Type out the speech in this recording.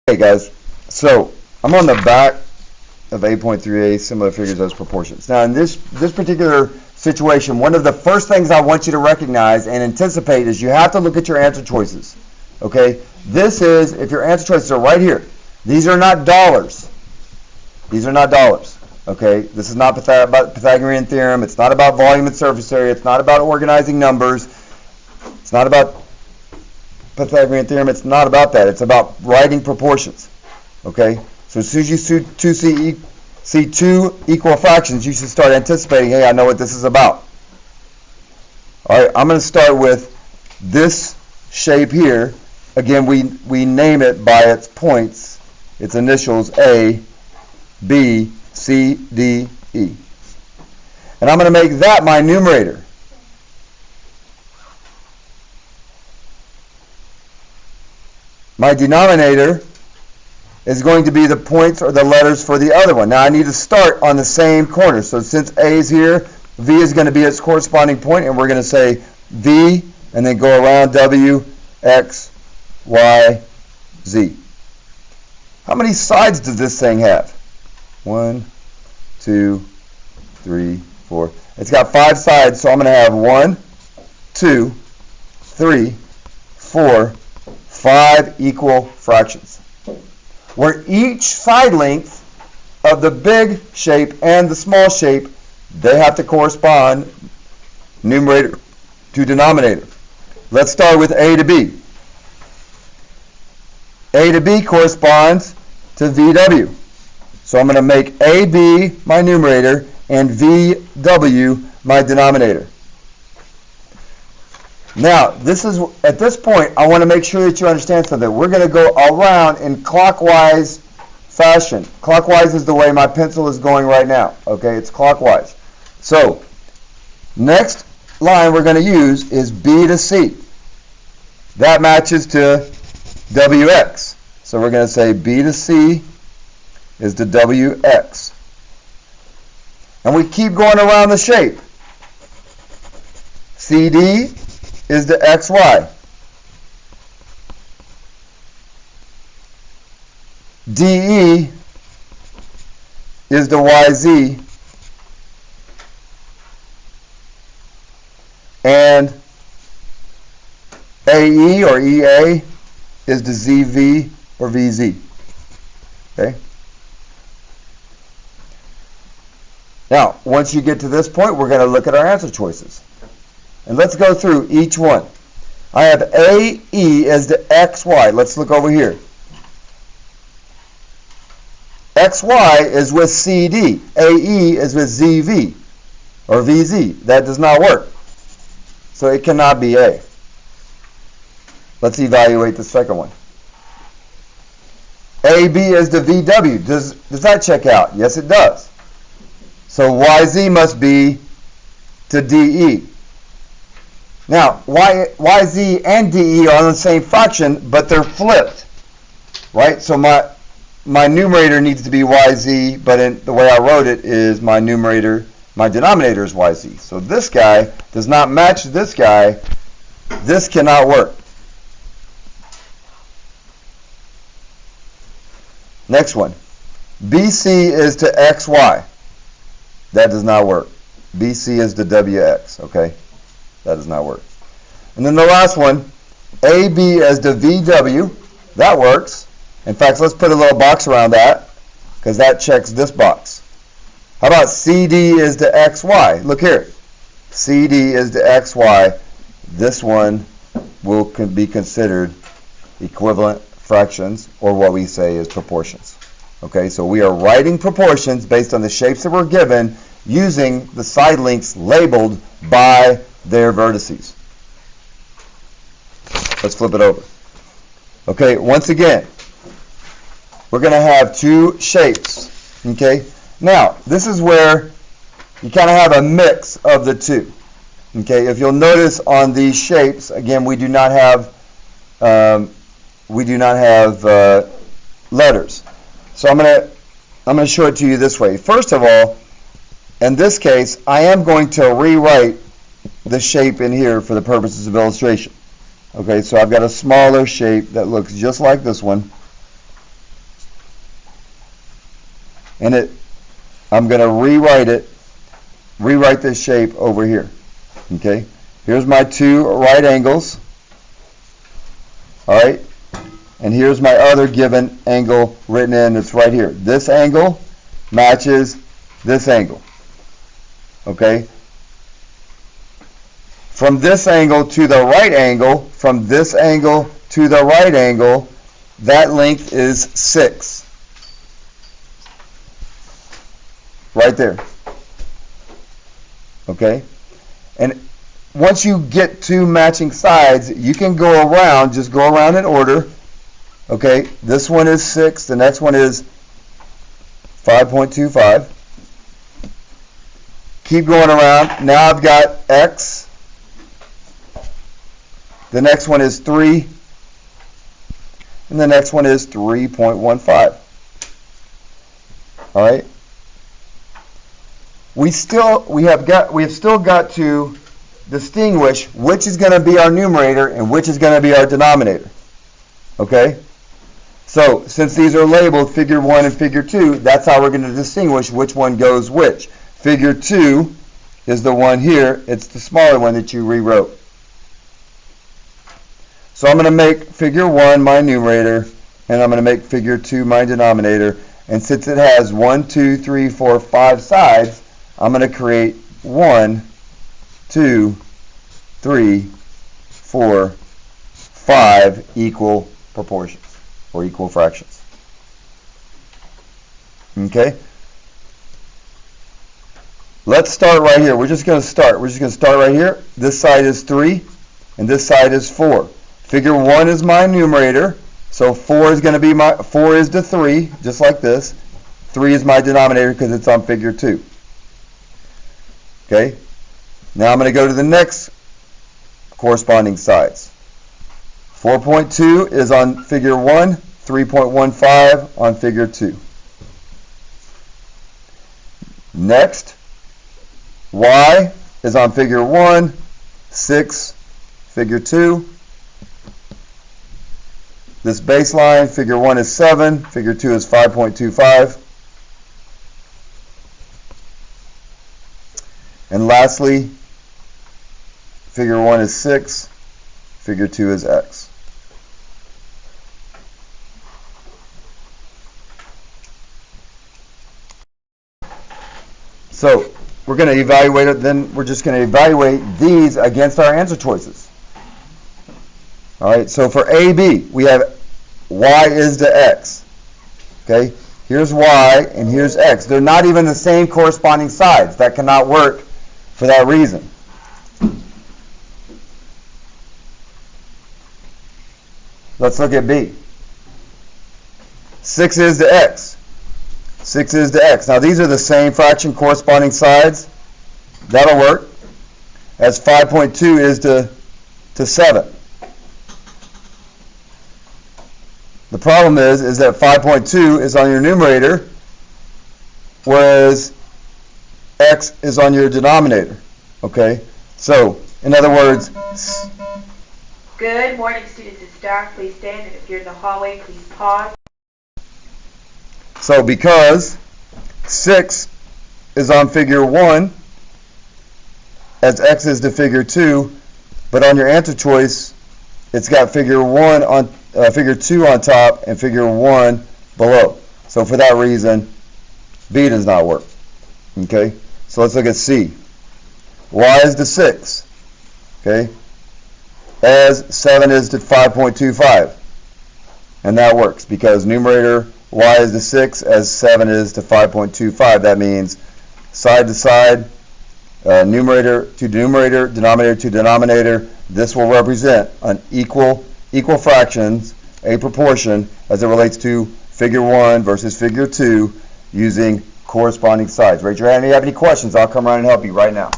Hey guys, so I'm on the back of 8.3a, similar figures as proportions. Now in this particular situation, one of the first things I want you to recognize and anticipate is you have to look at your answer choices. Okay, this is, if your answer choices are right here, these are not dollars. These are not dollars. Okay, this is not about Pythagorean theorem. It's not about volume and surface area. It's not about organizing numbers. It's not about Pythagorean theorem. It's not about that. It's about writing proportions. Okay? So as soon as you see two equal fractions, you should start anticipating, hey, I know what this is about. All right, I'm going to start with this shape here. Again, we name it by its points, its initials A, B, C, D, E. And I'm going to make that my numerator. My denominator is going to be the points or the letters for the other one. Now I need to start on the same corner. So since A is here, V is going to be its corresponding point, and we're going to say V and then go around W, X, Y, Z. How many sides does this thing have? 1, 2, 3, 4. It's got 5 sides, so I'm going to have 1, 2, 3, 4, 5 equal fractions, where each side length of the big shape and the small shape, they have to correspond numerator to denominator. Let's start with A to B. A to B corresponds to VW. So I'm going to make AB my numerator and VW my denominator. Now, at this point, I want to make sure that you understand something. We're going to go around in clockwise fashion. Clockwise is the way my pencil is going right now. Okay, it's clockwise. So, next line we're going to use is B to C. That matches to WX. So we're going to say B to C is to WX. And we keep going around the shape. CD is the XY. DE is the YZ. And AE or EA is the ZV or VZ. Okay? Now, once you get to this point, we're going to look at our answer choices. And let's go through each one. I have AE as the XY. Let's look over here. XY is with CD. AE is with ZV or VZ. That does not work. So it cannot be A. Let's evaluate the second one. AB is the VW. Does that check out? Yes, it does. So YZ must be to DE. Now, YZ and DE are on the same fraction, but they're flipped, right? So my numerator needs to be YZ, but in the way I wrote it is my denominator is YZ. So this guy does not match this guy. This cannot work. Next one. BC is to XY. That does not work. BC is to WX, okay? That does not work. And then the last one, AB as the VW. That works. In fact, let's put a little box around that because that checks this box. How about CD is the XY? Look here. CD is the XY. This one will be considered equivalent fractions, or what we say is proportions. Okay, so we are writing proportions based on the shapes that we're given using the side lengths labeled by their vertices. Let's flip it over. Okay, once again, we're going to have two shapes. Okay, now this is where you kind of have a mix of the two. Okay, if you'll notice on these shapes, again, we do not have letters. So I'm going to show it to you this way. First of all, in this case, I am going to rewrite the shape in here for the purposes of illustration. Okay, so I've got a smaller shape that looks just like this one. and I'm going to rewrite this shape over here. Okay, here's my two right angles. All right, and here's my other given angle written in. It's right here. This angle matches this angle. Okay, from this angle to the right angle, from this angle to the right angle, that length is 6. Right there. Okay, and once you get two matching sides, you can go around, just go around in order. Okay, this one is 6, the next one is 5.25. Keep going around. Now I've got x. The next one is 3. And the next one is 3.15. All right. We have still got to distinguish which is going to be our numerator and which is going to be our denominator. Okay? So, since these are labeled figure 1 and figure 2, that's how we're going to distinguish which one goes which. Figure 2 is the one here. It's the smaller one that you rewrote. So I'm going to make figure 1 my numerator, and I'm going to make figure 2 my denominator. And since it has 1, 2, 3, 4, 5 sides, I'm going to create 1, 2, 3, 4, 5 equal proportions, or equal fractions. Okay? Let's start right here. We're just going to start. We're just going to start right here. This side is 3, and this side is 4. Figure 1 is my numerator, so 4 is going to be 4 is to 3, just like this. 3 is my denominator because it's on figure 2. Okay? Now I'm going to go to the next corresponding sides. 4.2 is on figure 1, 3.15 on figure 2. Next, y is on figure 1, 6, figure 2. This baseline, figure 1 is 7, figure 2 is 5.25. And lastly, figure 1 is 6, figure 2 is x. So we're going to evaluate it, then we're just going to evaluate these against our answer choices. All right, so for AB, we have y is to x. Okay, here's y and here's x. They're not even the same corresponding sides. That cannot work for that reason. Let's look at B. 6 is to x. 6 is to x. Now these are the same fraction corresponding sides. That'll work. As 5.2 is to 7. The problem is that 5.2 is on your numerator, whereas x is on your denominator. Okay? So, in other words... Good morning, students and staff. Please stand, and if you're in the hallway, please pause. So, because 6 is on figure 1, as x is to figure 2, but on your answer choice, it's got figure 2 on top and figure 1 below. So for that reason, B does not work. Okay? So let's look at C. Y is to 6. Okay? As 7 is to 5.25. And that works because numerator y is to 6 as 7 is to 5.25. That means side to side, numerator to numerator, denominator to denominator. This will represent an equal fractions, a proportion, as it relates to figure 1 versus figure 2 using corresponding sides. Raise your hand if you have any questions. I'll come around and help you right now.